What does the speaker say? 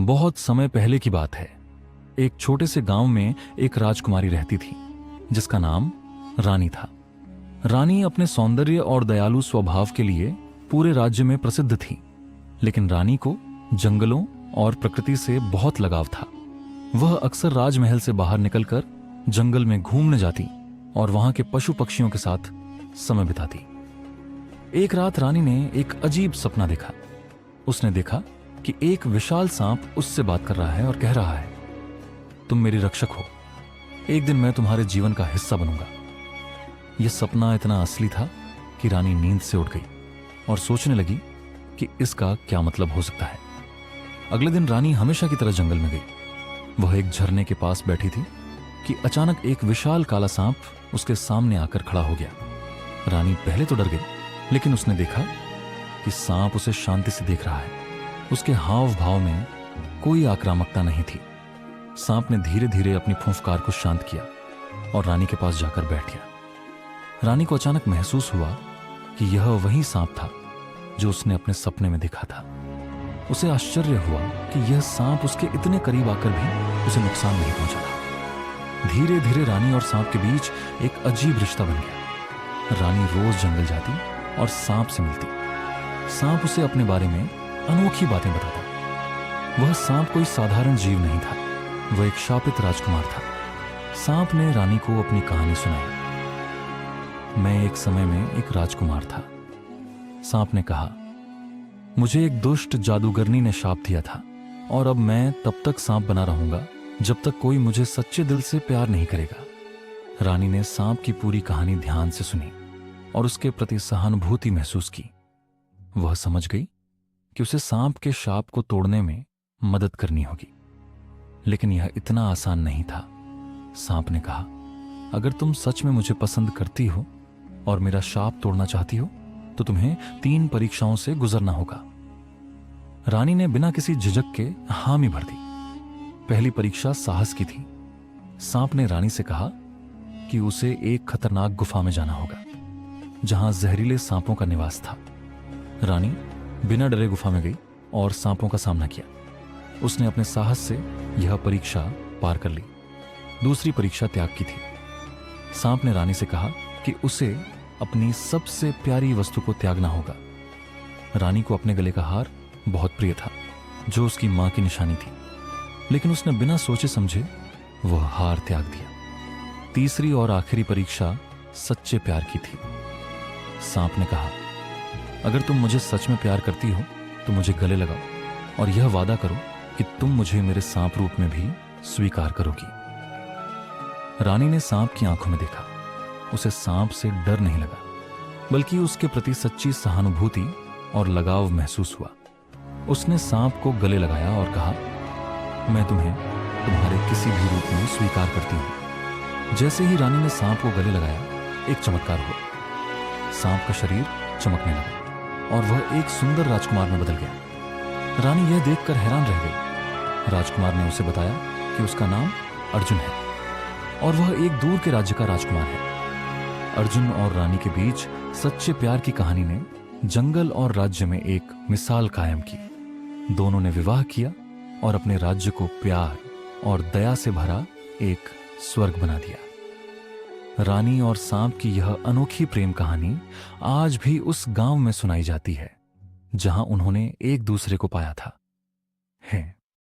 बहुत समय पहले की बात है। एक छोटे से गांव में एक राजकुमारी रहती थी जिसका नाम रानी था। रानी अपने सौंदर्य और दयालु स्वभाव के लिए पूरे राज्य में प्रसिद्ध थी, लेकिन रानी को जंगलों और प्रकृति से बहुत लगाव था। वह अक्सर राजमहल से बाहर निकलकर जंगल में घूमने जाती और वहां के पशु पक्षियों के साथ समय बिताती। एक रात रानी ने एक अजीब सपना देखा। उसने देखा कि एक विशाल सांप उससे बात कर रहा है और कह रहा है, तुम मेरी रक्षक हो, एक दिन मैं तुम्हारे जीवन का हिस्सा बनूंगा। यह सपना इतना असली था कि रानी नींद से उठ गई और सोचने लगी कि इसका क्या मतलब हो सकता है। अगले दिन रानी हमेशा की तरह जंगल में गई। वह एक झरने के पास बैठी थी कि अचानक एक विशाल काला सांप उसके सामने आकर खड़ा हो गया। रानी पहले तो डर गई, लेकिन उसने देखा कि सांप उसे शांति से देख रहा है। उसके हाव भाव में कोई आक्रामकता नहीं थी। सांप ने धीरे धीरे अपनी फुंफकार को शांत किया और रानी के पास जाकर बैठ गया। रानी को अचानक महसूस हुआ कि यह वही सांप था जो उसने अपने सपने में देखा था। उसे आश्चर्य हुआ कि यह सांप उसके इतने करीब आकर भी उसे नुकसान नहीं पहुंचा था। धीरे धीरे रानी और सांप के बीच एक अजीब रिश्ता बन गया। रानी रोज जंगल जाती और सांप से मिलती। सांप उसे अपने बारे में अनोखी बातें बताता। वह सांप कोई साधारण जीव नहीं था, वह एक शापित राजकुमार था। सांप ने रानी को अपनी कहानी सुनाई। मैं एक समय में एक राजकुमार था, सांप ने कहा। मुझे एक दुष्ट जादूगरनी ने शाप दिया था और अब मैं तब तक सांप बना रहूंगा जब तक कोई मुझे सच्चे दिल से प्यार नहीं करेगा। रानी ने सांप की पूरी कहानी ध्यान से सुनी और उसके प्रति सहानुभूति महसूस की। वह समझ गई कि उसे सांप के शाप को तोड़ने में मदद करनी होगी, लेकिन यह इतना आसान नहीं था। सांप ने कहा, अगर तुम सच में मुझे पसंद करती हो और मेरा शाप तोड़ना चाहती हो तो तुम्हें 3 परीक्षाओं से गुजरना होगा। रानी ने बिना किसी झिझक के हामी भर दी। पहली परीक्षा साहस की थी। सांप ने रानी से कहा कि उसे एक खतरनाक गुफा में जाना होगा जहां जहरीले सांपों का निवास था। रानी बिना डरे गुफा में गई और सांपों का सामना किया। उसने अपने साहस से यह परीक्षा पार कर ली। दूसरी परीक्षा त्याग की थी। सांप ने रानी से कहा कि उसे अपनी सबसे प्यारी वस्तु को त्यागना होगा। रानी को अपने गले का हार बहुत प्रिय था, जो उसकी मां की निशानी थी, लेकिन उसने बिना सोचे समझे वह हार त्याग दिया। तीसरी और आखिरी परीक्षा सच्चे प्यार की थी। सांप ने कहा, अगर तुम मुझे सच में प्यार करती हो तो मुझे गले लगाओ और यह वादा करो कि तुम मुझे मेरे सांप रूप में भी स्वीकार करोगी। रानी ने सांप की आंखों में देखा। उसे सांप से डर नहीं लगा, बल्कि उसके प्रति सच्ची सहानुभूति और लगाव महसूस हुआ। उसने सांप को गले लगाया और कहा, मैं तुम्हें तुम्हारे किसी भी रूप में स्वीकार करती हूं। जैसे ही रानी ने सांप को गले लगाया, एक चमत्कार हुआ। सांप का शरीर चमकने लगा और वह एक सुंदर राजकुमार में बदल गया। रानी यह देखकर हैरान रह गई। राजकुमार ने उसे बताया कि उसका नाम अर्जुन है और वह एक दूर के राज्य का राजकुमार है। अर्जुन और रानी के बीच सच्चे प्यार की कहानी ने जंगल और राज्य में एक मिसाल कायम की। दोनों ने विवाह किया और अपने राज्य को प्यार और दया से भरा एक स्वर्ग बना दिया। रानी और सांप की यह अनोखी प्रेम कहानी आज भी उस गांव में सुनाई जाती है जहां उन्होंने एक दूसरे को पाया था। है